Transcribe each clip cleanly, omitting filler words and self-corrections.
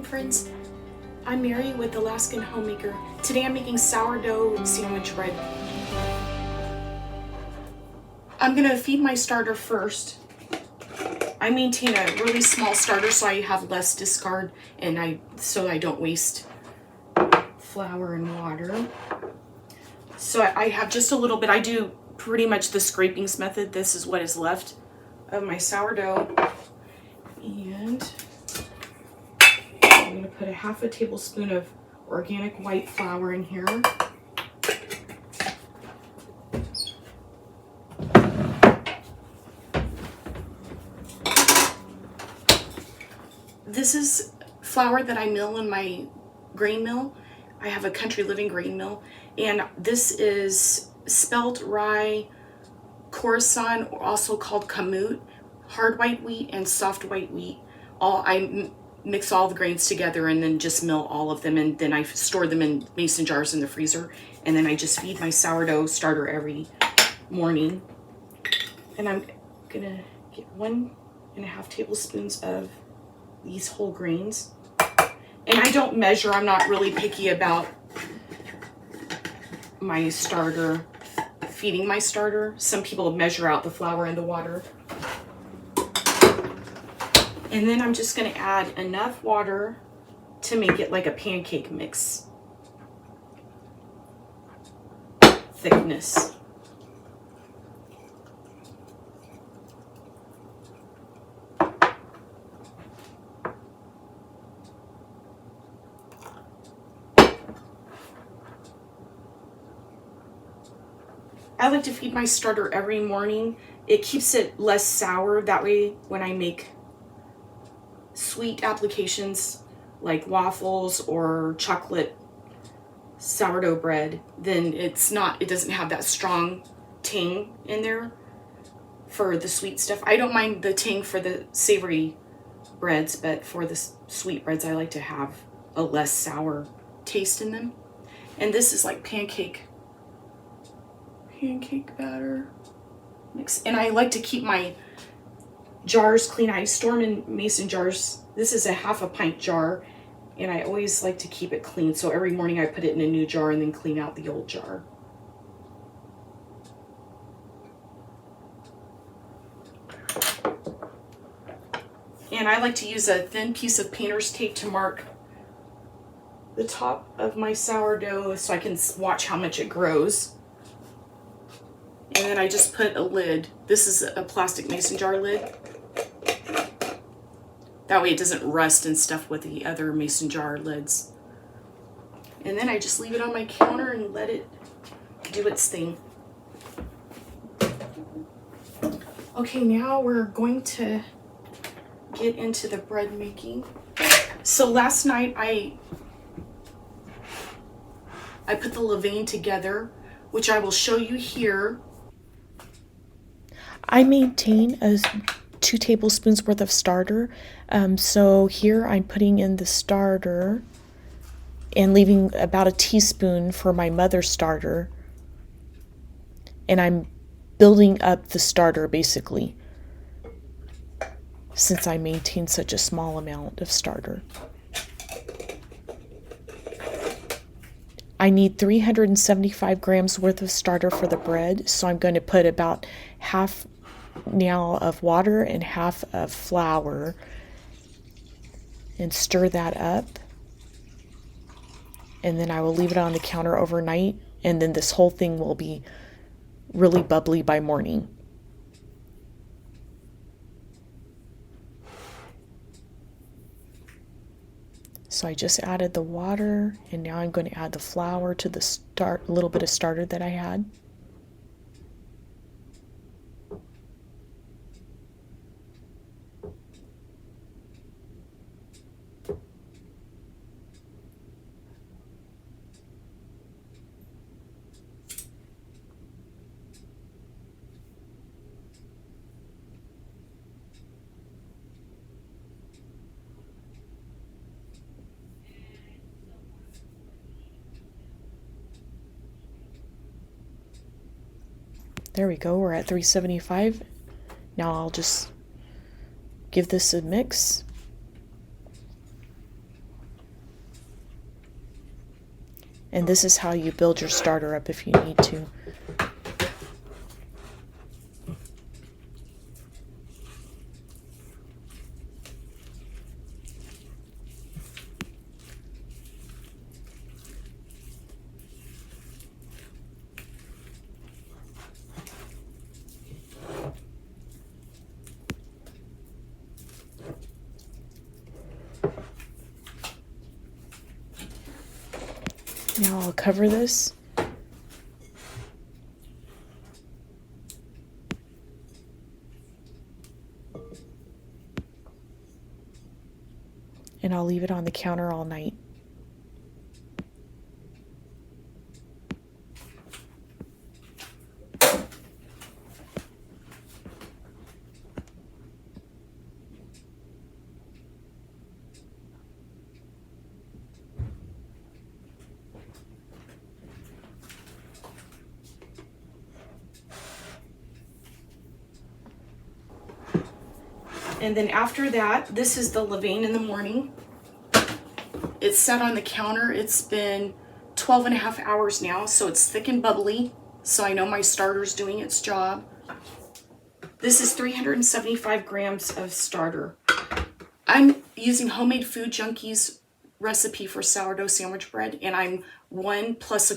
friends, I'm Mary with Alaskan Homemaker. Today I'm making sourdough sandwich bread. I'm gonna feed my starter first. I maintain a really small starter so I have less discard and so I don't waste flour and water. So I have just a little bit. I do pretty much the scrapings method. This is what is left of my sourdough. And I'm going to put a half a tablespoon of organic white flour in here. This is flour that I mill in my grain mill. I have a Country Living grain mill, and this is spelt rye, Khorasan, also called kamut, hard white wheat and soft white wheat. I mix all the grains together and then just mill all of them, and then I store them in mason jars in the freezer, and then I just feed my sourdough starter every morning. And I'm gonna get 1.5 tablespoons of these whole grains. And I don't measure. I'm not really picky about my starter, feeding my starter. Some people measure out the flour and the water. And then I'm just going to add enough water to make it like a pancake mix thickness. I like to feed my starter every morning. It keeps it less sour. That way when I make sweet applications like waffles or chocolate sourdough bread, then it doesn't have that strong tang in there for the sweet stuff. I don't mind the tang for the savory breads, but for the sweet breads I like to have a less sour taste in them. And this is like pancake batter mix. And I like to keep my jars clean. I store them in mason jars. This is a half a pint jar, and I always like to keep it clean. So every morning I put it in a new jar and then clean out the old jar. And I like to use a thin piece of painter's tape to mark the top of my sourdough so I can watch how much it grows. And then I just put a lid. This is a plastic mason jar lid. That way it doesn't rust and stuff with the other mason jar lids. And then I just leave it on my counter and let it do its thing. Okay, now we're going to get into the bread making. So last night I put the levain together, which I will show you here. I maintain 2 tablespoons worth of starter. So here I'm putting in the starter and leaving about a teaspoon for my mother's starter. And I'm building up the starter basically, since I maintain such a small amount of starter. I need 375 grams worth of starter for the bread, so I'm going to put about half now of water and half of flour and stir that up, and then I will leave it on the counter overnight, and then this whole thing will be really bubbly by morning. So I just added the water, and now I'm going to add the flour to the little bit of starter that I had. There we go, we're at 375. Now I'll just give this a mix. And this is how you build your starter up if you need to. Now I'll cover this. And I'll leave it on the counter all night. And then after that, this is the levain in the morning. It's set on the counter. It's been 12 and a half hours now, so it's thick and bubbly. So I know my starter's doing its job. This is 375 grams of starter. I'm using Homemade Food Junkies recipe for sourdough sandwich bread, and I'm doing 1 plus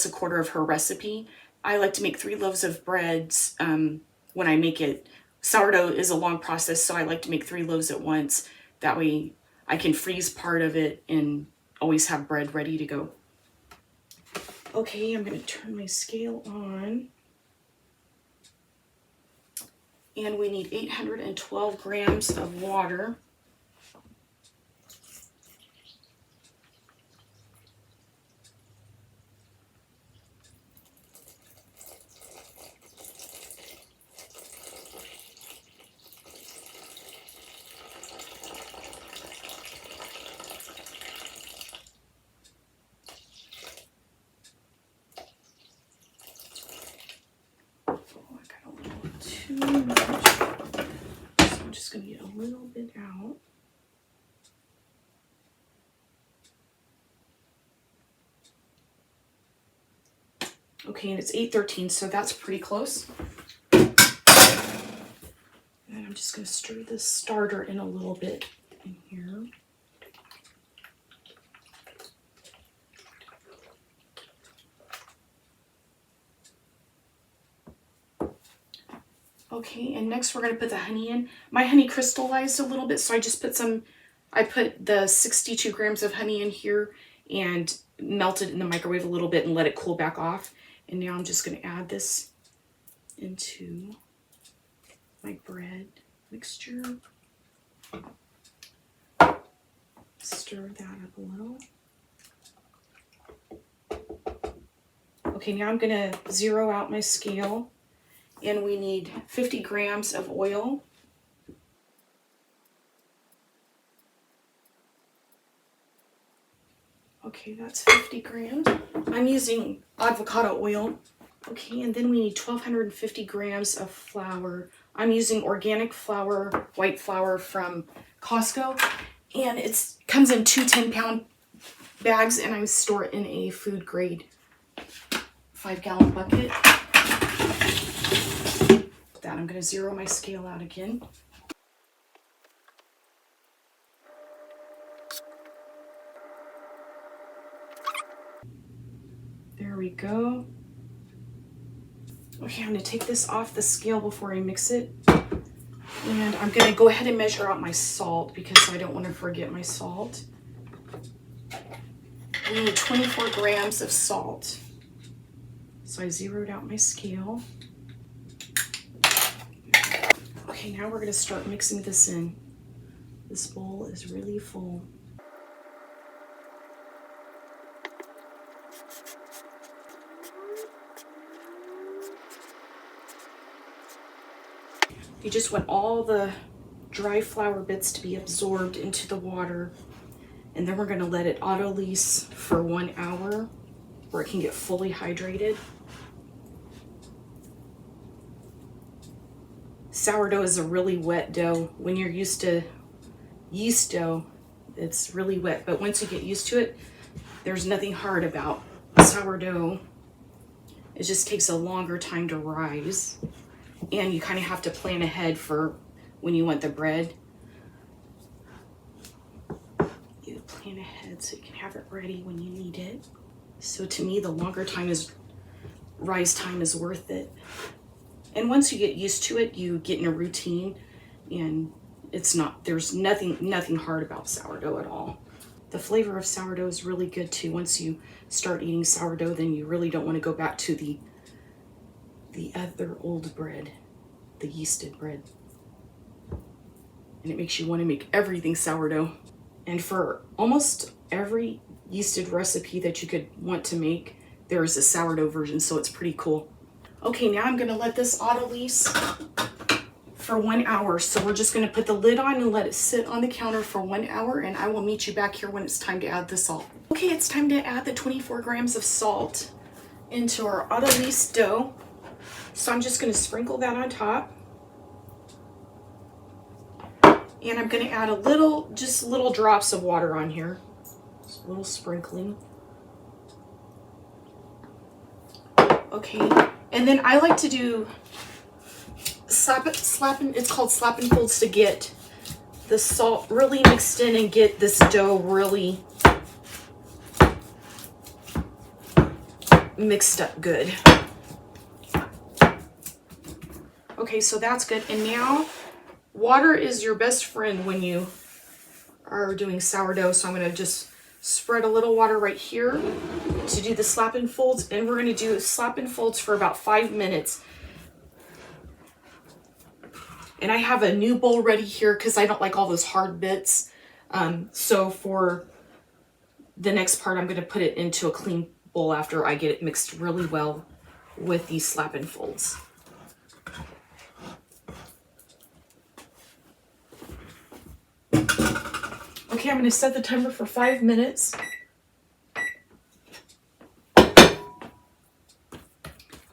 a quarter of her recipe. I like to make 3 loaves of bread when I make it. Sourdough is a long process, so I like to make 3 loaves at once. That way I can freeze part of it and always have bread ready to go. Okay, I'm going to turn my scale on. And we need 812 grams of water. Too much. So I'm just going to get a little bit out. Okay, and it's 8:13, so that's pretty close. And I'm just going to stir this starter in a little bit in here. Okay, and next we're going to put the honey in. My honey crystallized a little bit, so I put the 62 grams of honey in here and melted in the microwave a little bit and let it cool back off. And now I'm just going to add this into my bread mixture. Stir that up a little. Okay, now I'm going to zero out my scale. And we need 50 grams of oil. Okay, that's 50 grams. I'm using avocado oil. Okay, and then we need 1,250 grams of flour. I'm using organic flour, white flour from Costco. And it comes in 2 10-pound bags, and I store it in a food grade 5-gallon bucket. I'm going to zero my scale out again. There we go. Okay, I'm going to take this off the scale before I mix it. And I'm going to go ahead and measure out my salt because I don't want to forget my salt. We need 24 grams of salt. So I zeroed out my scale. Okay, now we're going to start mixing this in. This bowl is really full. You just want all the dry flour bits to be absorbed into the water. And then we're going to let it auto-lease for 1 hour where it can get fully hydrated. Sourdough is a really wet dough. When you're used to yeast dough, it's really wet, but once you get used to it, There's nothing hard about sourdough. It just takes a longer time to rise. And you kind of have to plan ahead for when you want the bread. You plan ahead so you can have it ready when you need it. So to me, the longer rise time is worth it. And once you get used to it, you get in a routine, and there's nothing hard about sourdough at all. The flavor of sourdough is really good too. Once you start eating sourdough, then you really don't want to go back to the other old bread, the yeasted bread. And it makes you want to make everything sourdough. And for almost every yeasted recipe that you could want to make, there is a sourdough version, so it's pretty cool. Okay, now I'm gonna let this autolyse for 1 hour. So we're just gonna put the lid on and let it sit on the counter for 1 hour, and I will meet you back here when it's time to add the salt. Okay, it's time to add the 24 grams of salt into our autolyse dough. So I'm just gonna sprinkle that on top. And I'm gonna add just little drops of water on here. Just a little sprinkling. Okay, and then I like to do slapping, it's called slap and folds, to get the salt really mixed in and get this dough really mixed up good. Okay, so that's good. And now water is your best friend when you are doing sourdough. So I'm going to just spread a little water right here to do the slap and folds. And we're going to do slap and folds for about 5 minutes. And I have a new bowl ready here because I don't like all those hard bits. So for the next part, I'm going to put it into a clean bowl after I get it mixed really well with these slap and folds. Okay, I'm going to set the timer for 5 minutes.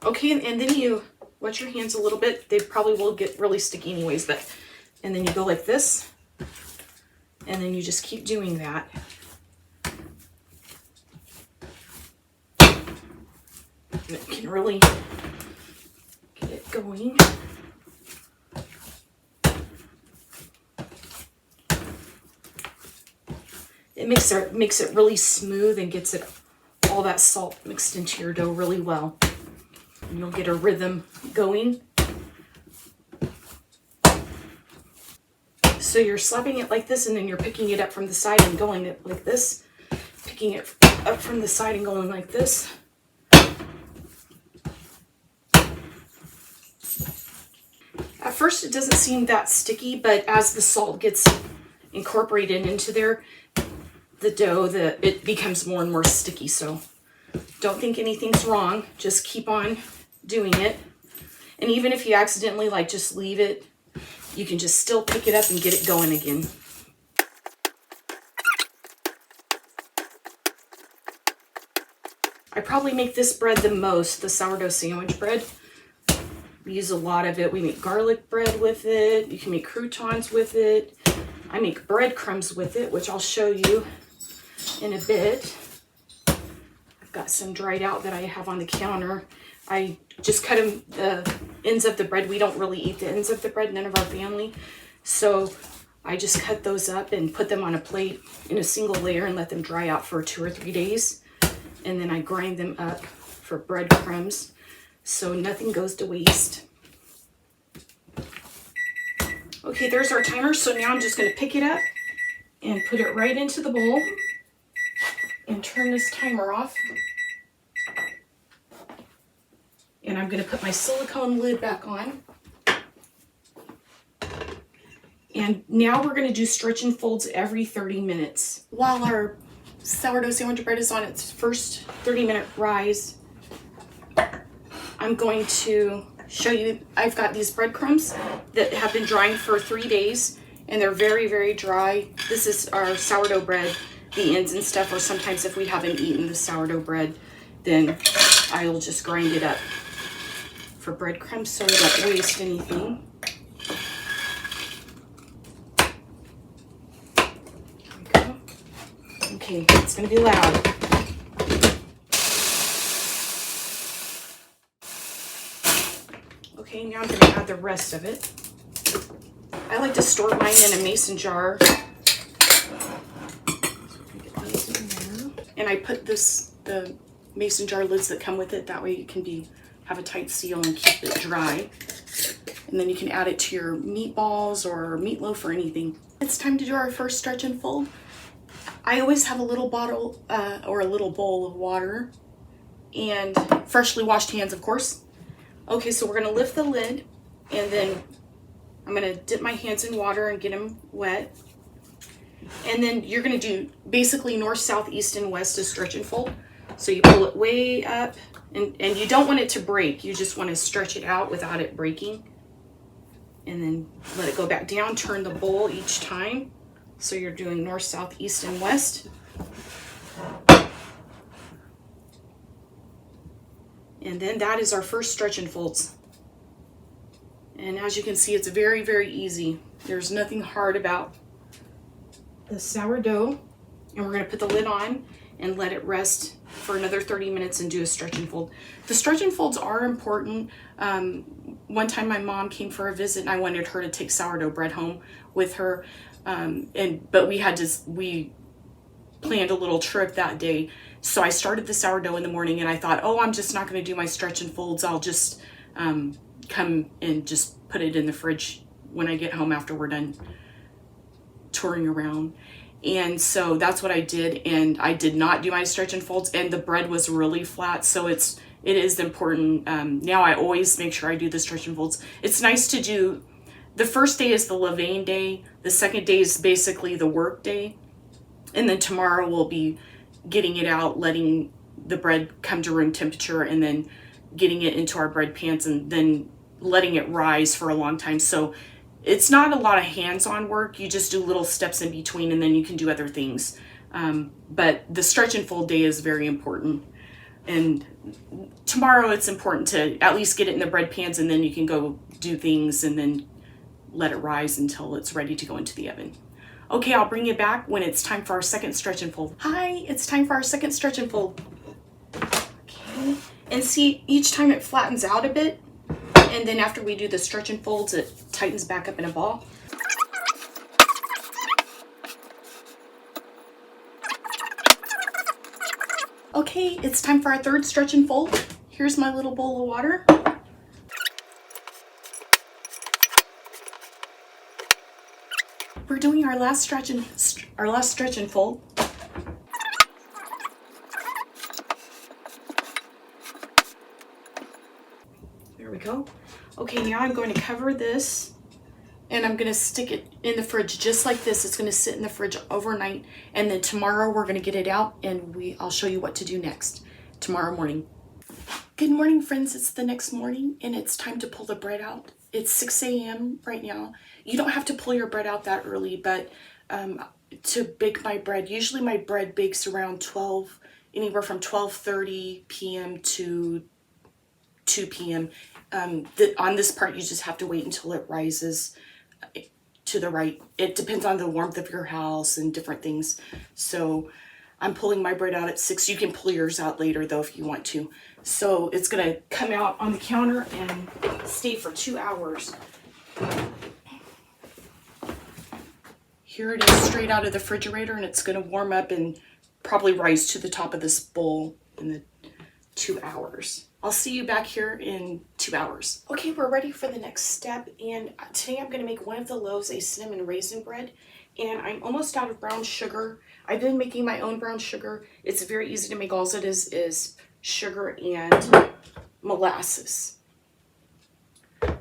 Okay, and then you wet your hands a little bit. They probably will get really sticky anyways, and then you go like this, and then you just keep doing that. And it can really get it going. It makes it really smooth and gets all that salt mixed into your dough really well. And you'll get a rhythm going. So you're slapping it like this, and then you're picking it up from the side and going it like this. Picking it up from the side and going like this. At first it doesn't seem that sticky, but as the salt gets incorporated into there, the dough, it becomes more and more sticky. So don't think anything's wrong. Just keep on doing it. And even if you accidentally just leave it, you can just still pick it up and get it going again. I probably make this bread the most, the sourdough sandwich bread. We use a lot of it. We make garlic bread with it. You can make croutons with it. I make breadcrumbs with it, which I'll show you in a bit. I've got some dried out that I have on the counter. I just cut them, the ends of the bread. We don't really eat the ends of the bread, none of our family. So I just cut those up and put them on a plate in a single layer and let them dry out for 2 or 3 days. And then I grind them up for breadcrumbs, so nothing goes to waste. Okay, there's our timer. So now I'm just going to pick it up and put it right into the bowl and turn this timer off. And I'm going to put my silicone lid back on. And now we're going to do stretch and folds every 30 minutes. While our sourdough sandwich bread is on its first 30-minute rise, I'm going to show you, I've got these breadcrumbs that have been drying for 3 days, and they're very, very dry. This is our sourdough bread, the ends and stuff, or sometimes if we haven't eaten the sourdough bread, then I'll just grind it up for breadcrumbs so I don't waste anything. There we go. Okay, it's gonna be loud. Okay, now I'm gonna add the rest of it. I like to store mine in a mason jar. And I put the mason jar lids that come with it. That way it can have a tight seal and keep it dry. And then you can add it to your meatballs or meatloaf or anything. It's time to do our first stretch and fold. I always have a little bottle or a little bowl of water and freshly washed hands, of course. Okay, so we're gonna lift the lid and then I'm gonna dip my hands in water and get them wet. And then you're gonna do basically north, south, east, and west to stretch and fold. So you pull it way up and you don't want it to break. You just wanna stretch it out without it breaking. And then let it go back down, turn the bowl each time. So you're doing north, south, east, and west. And then that is our first stretch and folds. And as you can see, it's very, very easy. There's nothing hard about the sourdough. And we're gonna put the lid on and let it rest for another 30 minutes and do a stretch and fold. The stretch and folds are important. One time my mom came for a visit and I wanted her to take sourdough bread home with her. But we planned a little trip that day. So I started the sourdough in the morning and I thought, oh, I'm just not gonna do my stretch and folds. I'll just come and just put it in the fridge when I get home after we're done touring around. And so that's what I did, and I did not do my stretch and folds, and the bread was really flat, so it is important. Now I always make sure I do the stretch and folds. It's nice to do, the first day is the levain day, the second day is basically the work day, and then tomorrow we'll be getting it out, letting the bread come to room temperature, and then getting it into our bread pans, and then letting it rise for a long time. So it's not a lot of hands-on work. You just do little steps in between and then you can do other things. But the stretch and fold day is very important. And tomorrow it's important to at least get it in the bread pans and then you can go do things and then let it rise until it's ready to go into the oven. Okay, I'll bring you back when it's time for our second stretch and fold. Hi, it's time for our second stretch and fold. Okay, and see, each time it flattens out a bit. And then after we do the stretch and folds, it tightens back up in a ball. Okay, it's time for our third stretch and fold. Here's my little bowl of water. We're doing our last stretch and fold. There we go. Okay, now I'm going to cover this and I'm going to stick it in the fridge just like this. It's going to sit in the fridge overnight, and then tomorrow we're going to get it out and I'll show you what to do next tomorrow morning. Good morning, friends. It's the next morning and it's time to pull the bread out. It's 6 a.m. right now. You don't have to pull your bread out that early, but to bake my bread, usually my bread bakes around anywhere from 12:30 p.m. to 2 p.m. On this part, you just have to wait until it rises to the right. It depends on the warmth of your house and different things. So I'm pulling my bread out at 6. You can pull yours out later though if you want to. So it's gonna come out on the counter and stay for 2 hours. Here it is straight out of the refrigerator, and it's gonna warm up and probably rise to the top of this bowl in the 2 hours. I'll see you back here in 2 hours. Okay, we're ready for the next step, and today I'm gonna make one of the loaves a cinnamon raisin bread, and I'm almost out of brown sugar. I've been making my own brown sugar. It's very easy to make. All it is sugar and molasses.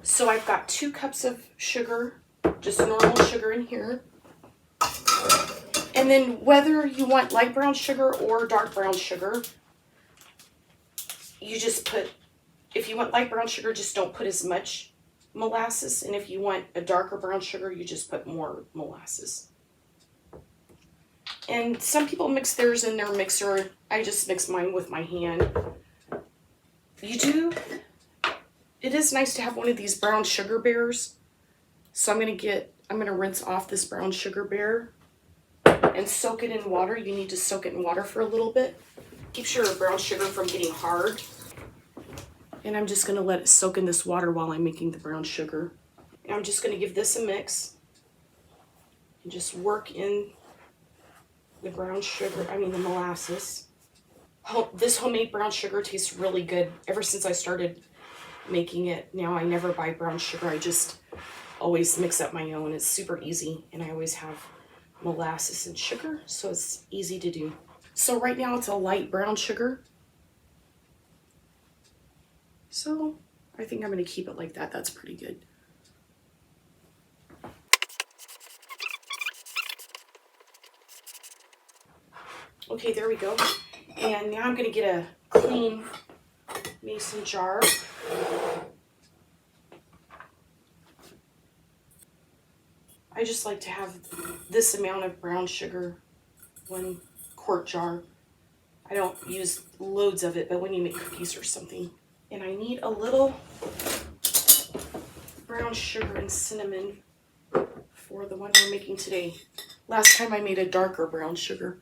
So I've got 2 cups of sugar, just normal sugar in here. And then whether you want light brown sugar or dark brown sugar, you just put, if you want light brown sugar, just don't put as much molasses. And if you want a darker brown sugar, you just put more molasses. And some people mix theirs in their mixer. I just mix mine with my hand. It is nice to have one of these brown sugar bears. So I'm gonna rinse off this brown sugar bear. and soak it in water. You need to soak it in water for a little bit. Keeps your brown sugar from getting hard. And I'm just going to let it soak in this water while I'm making the brown sugar. And I'm just going to give this a mix and just work in the brown sugar, the molasses. This homemade brown sugar tastes really good. Ever since I started making it, now I never buy brown sugar. I just always mix up my own. It's super easy, and I always have molasses and sugar, so it's easy to do. So right now it's a light brown sugar. So I think I'm going to keep it like that. That's pretty good. Okay, there we go. And now I'm going to get a clean mason jar. I just like to have this amount of brown sugar, 1 quart jar. I don't use loads of it, but when you make cookies or something. And I need a little brown sugar and cinnamon for the one we're making today. Last time I made a darker brown sugar.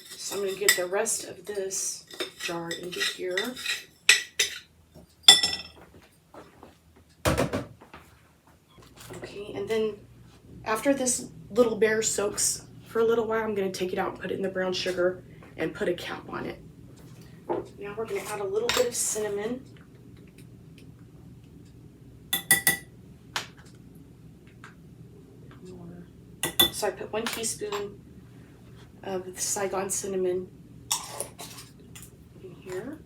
So I'm going to get the rest of this jar into here. Okay, and then after this little bear soaks for a little while, I'm going to take it out and put it in the brown sugar and put a cap on it. Now we're going to add a little bit of cinnamon. So I put 1 teaspoon of the Saigon cinnamon in here.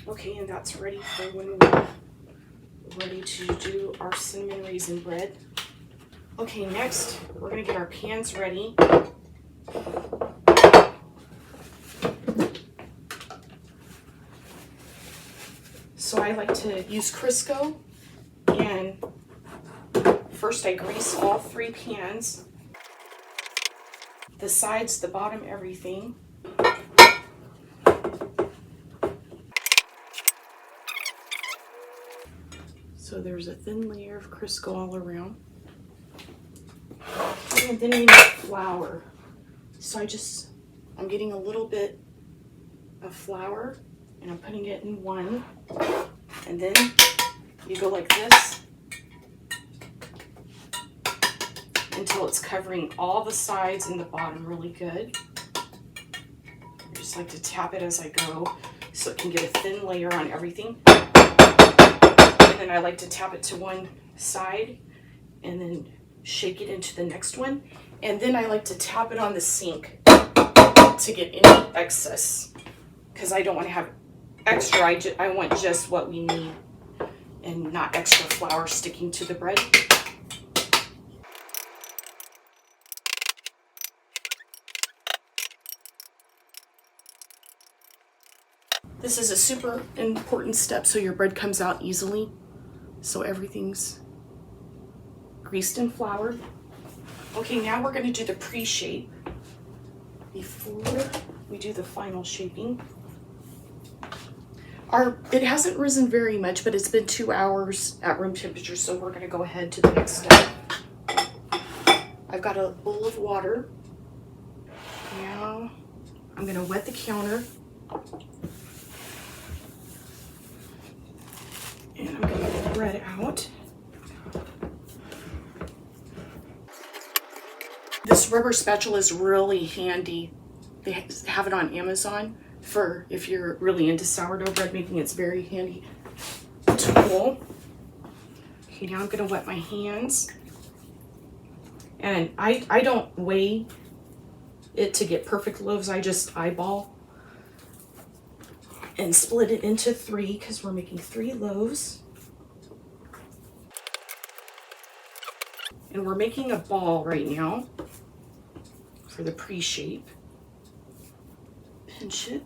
Okay, and that's ready for when we're ready to do our cinnamon raisin bread. Okay, next we're going to get our pans ready. So I like to use Crisco, and first I grease all 3 pans. The sides, the bottom, everything. So there's a thin layer of Crisco all around. And then we need flour. So I'm getting a little bit of flour and I'm putting it in one. And then you go like this until it's covering all the sides and the bottom really good. I just like to tap it as I go so it can get a thin layer on everything. And then I like to tap it to one side and then shake it into the next one. And then I like to tap it on the sink to get any excess, because I don't want to have extra. I want just what we need and not extra flour sticking to the bread. This is a super important step so your bread comes out easily. So everything's greased and floured. Okay, now we're going to do the pre-shape before we do the final shaping. It hasn't risen very much, but it's been 2 hours at room temperature, so we're going to go ahead to the next step. I've got a bowl of water. Now I'm going to wet the counter. And I'm going to get the bread out. This rubber spatula is really handy. They have it on Amazon for if you're really into sourdough bread making. It's very handy tool. Okay, now I'm going to wet my hands. And I don't weigh it to get perfect loaves. I just eyeball and split it into 3 because we're making 3 loaves. And we're making a ball right now for the pre-shape. Pinch it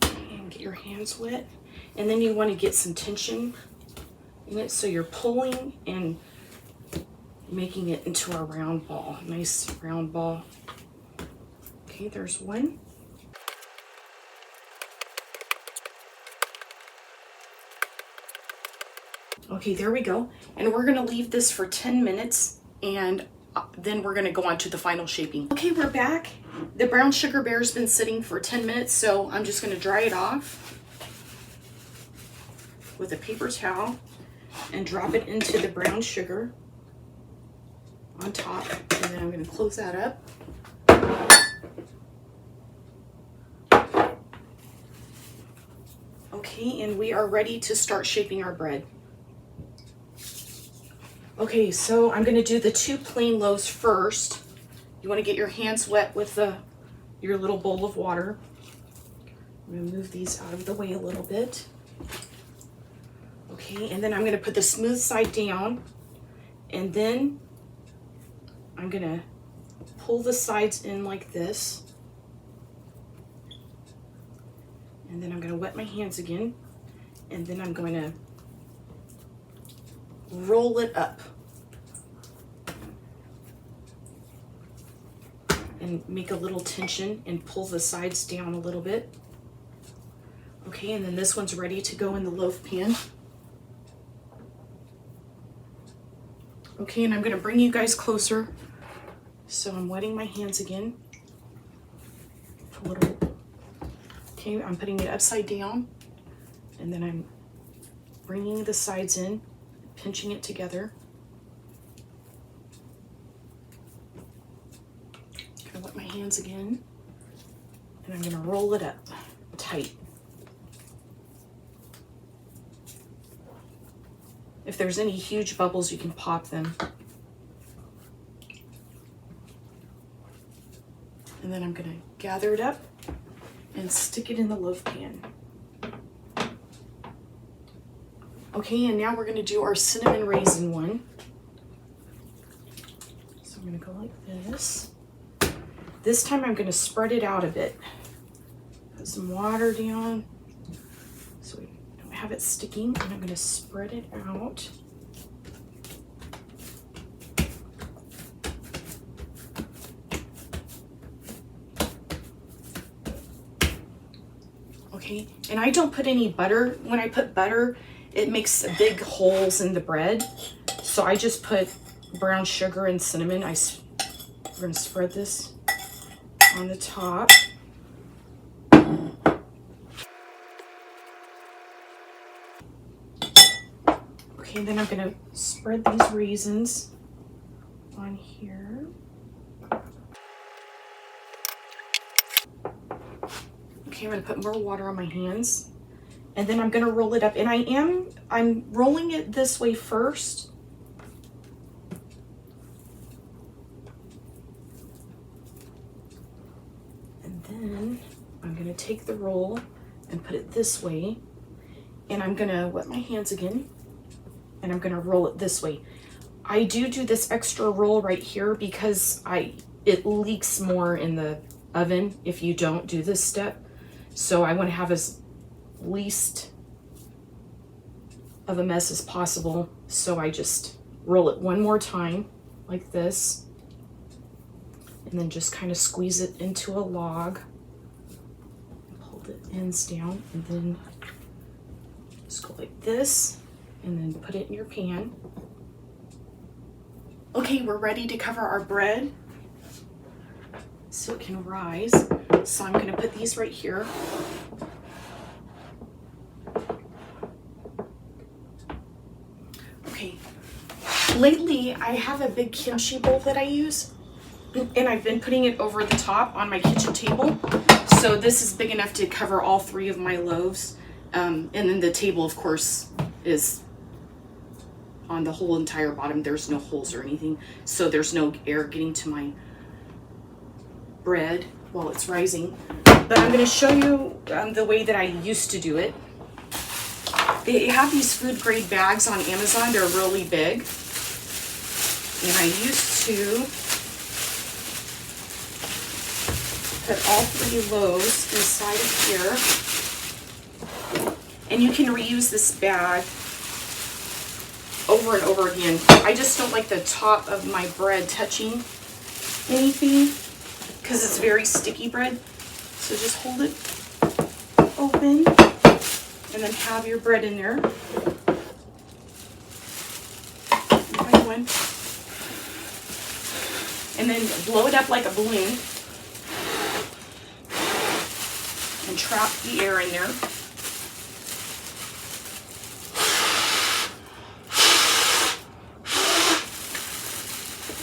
and get your hands wet. And then you want to get some tension in it, so you're pulling and making it into a round ball, nice round ball. Okay, there's one. Okay, there we go. And we're gonna leave this for 10 minutes and then we're gonna go on to the final shaping. Okay, we're back. The brown sugar bear's been sitting for 10 minutes, so I'm just gonna dry it off with a paper towel and drop it into the brown sugar on top. And then I'm gonna close that up. Okay, and we are ready to start shaping our bread. Okay, so I'm gonna do the 2 plain loaves first. You wanna get your hands wet with your little bowl of water. I'm gonna move these out of the way a little bit. Okay, and then I'm gonna put the smooth side down, and then I'm gonna pull the sides in like this. And then I'm gonna wet my hands again, and then I'm going to roll it up and make a little tension and pull the sides down a little bit. Okay, and then this one's ready to go in the loaf pan. Okay, and I'm gonna bring you guys closer. So I'm wetting my hands again. A little. Okay, I'm putting it upside down, and then I'm bringing the sides in, pinching it together. Gonna wet my hands again, and I'm gonna roll it up tight. If there's any huge bubbles, you can pop them. And then I'm gonna gather it up and stick it in the loaf pan. Okay, and now we're gonna do our cinnamon raisin one. So I'm gonna go like this. This time I'm gonna spread it out a bit. Put some water down so we don't have it sticking, and I'm gonna spread it out. Okay, and I don't put any butter. When I put butter, it makes big holes in the bread. So I just put brown sugar and cinnamon. We're gonna spread this on the top. Okay, and then I'm gonna spread these raisins on here. Okay, I'm gonna put more water on my hands, and then I'm gonna roll it up. And I'm rolling it this way first. And then I'm gonna take the roll and put it this way, and I'm gonna wet my hands again, and I'm gonna roll it this way. I do this extra roll right here because it leaks more in the oven if you don't do this step. So I want to have as least of a mess as possible. So I just roll it one more time like this, and then just kind of squeeze it into a log and pull the ends down, and then just go like this, and then put it in your pan. Okay, we're ready to cover our bread so it can rise. So I'm gonna put these right here. Okay, lately I have a big kimchi bowl that I use, and I've been putting it over the top on my kitchen table. So this is big enough to cover all 3 of my loaves. And then the table, of course, is on the whole entire bottom. There's no holes or anything, so there's no air getting to my bread while it's rising. But I'm going to show you the way that I used to do it. They have these food grade bags on Amazon. They're really big, and I used to put all 3 loaves inside of here, and you can reuse this bag over and over again. I just don't like the top of my bread touching anything because it's very sticky bread. So just hold it open and then have your bread in there. another one. And then blow it up like a balloon. And trap the air in there.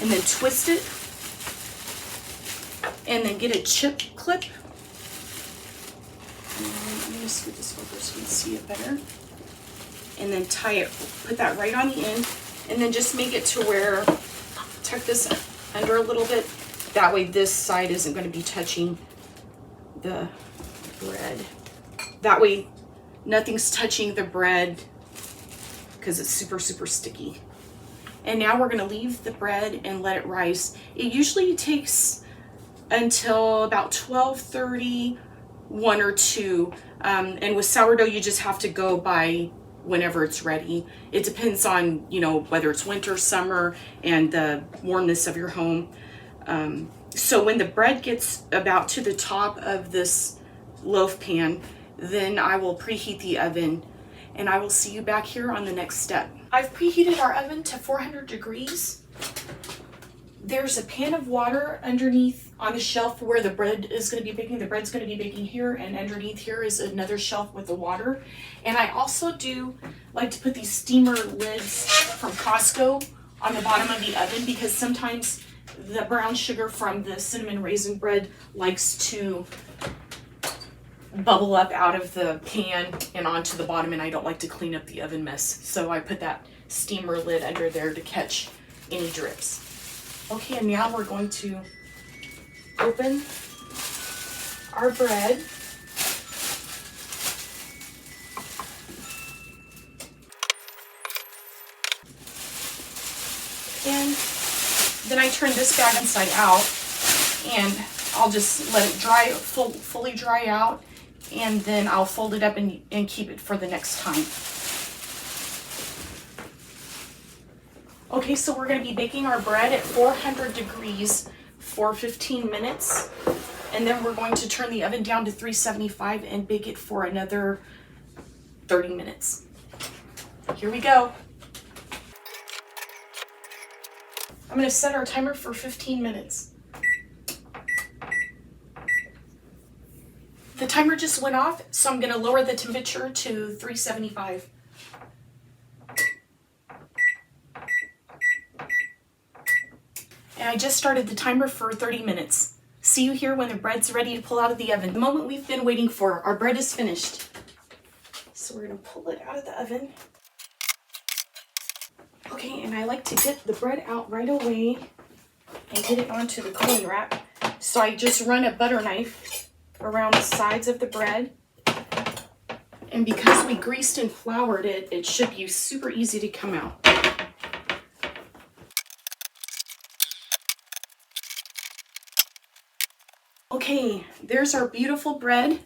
And then twist it. And then get a chip clip. And I'm going to scoot this over so you can see it better. And then tie it, put that right on the end. And then just make it to where, tuck this under a little bit. That way this side isn't going to be touching the bread. That way nothing's touching the bread because it's super, super sticky. And now we're going to leave the bread and let it rise. It usually takes until about 12:30, 1 or 2. And with sourdough, you just have to go by whenever it's ready. It depends on, you know, whether it's winter, summer, and the warmness of your home. So when the bread gets about to the top of this loaf pan, then I will preheat the oven, and I will see you back here on the next step. I've preheated our oven to 400 degrees. There's a pan of water underneath on the shelf where the bread is going to be baking. The bread's going to be baking here, and underneath here is another shelf with the water. And I also do like to put these steamer lids from Costco on the bottom of the oven, because sometimes the brown sugar from the cinnamon raisin bread likes to bubble up out of the pan and onto the bottom, and I don't like to clean up the oven mess. So I put that steamer lid under there to catch any drips. Okay, and now we're going to open our bread. And then I turn this bag inside out, and I'll just let it dry, fully dry out, and then I'll fold it up and keep it for the next time. Okay, so we're going to be baking our bread at 400 degrees for 15 minutes, and then we're going to turn the oven down to 375 and bake it for another 30 minutes. Here we go. I'm going to set our timer for 15 minutes. The timer just went off, so I'm going to lower the temperature to 375. And I just started the timer for 30 minutes. See you here when the bread's ready to pull out of the oven. The moment we've been waiting for. Our bread is finished. So we're going to pull it out of the oven. Okay, and I like to get the bread out right away and get it onto the cooling rack. So I just run a butter knife around the sides of the bread. And because we greased and floured it, it should be super easy to come out. Okay, there's our beautiful bread.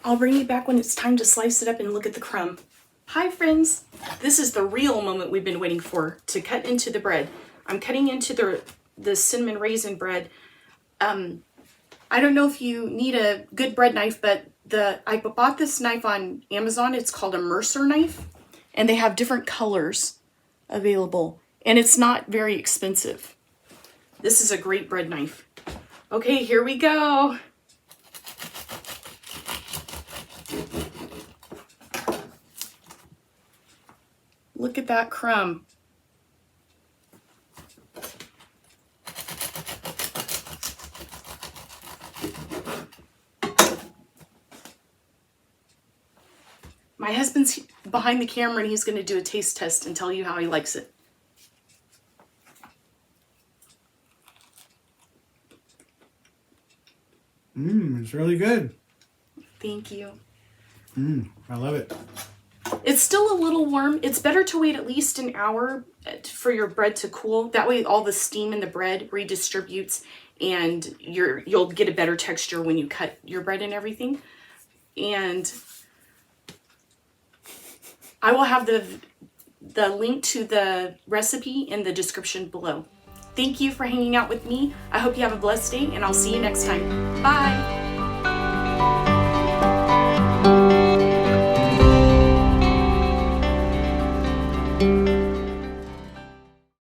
I'll bring you back when it's time to slice it up and look at the crumb. Hi friends! This is the real moment we've been waiting for, to cut into the bread. I'm cutting into the cinnamon raisin bread. I don't know if you need a good bread knife, but I bought this knife on Amazon. It's called a Mercer knife, and they have different colors available, and it's not very expensive. This is a great bread knife. Okay, here we go. Look at that crumb. My husband's behind the camera, and he's going to do a taste test and tell you how he likes it. It's really good. Thank you. I love it. It's still a little warm. It's better to wait at least an hour for your bread to cool. That way all the steam in the bread redistributes, and you'll get a better texture when you cut your bread and everything. And I will have the link to the recipe in the description below. Thank you for hanging out with me. I hope you have a blessed day, and I'll see you next time. Bye.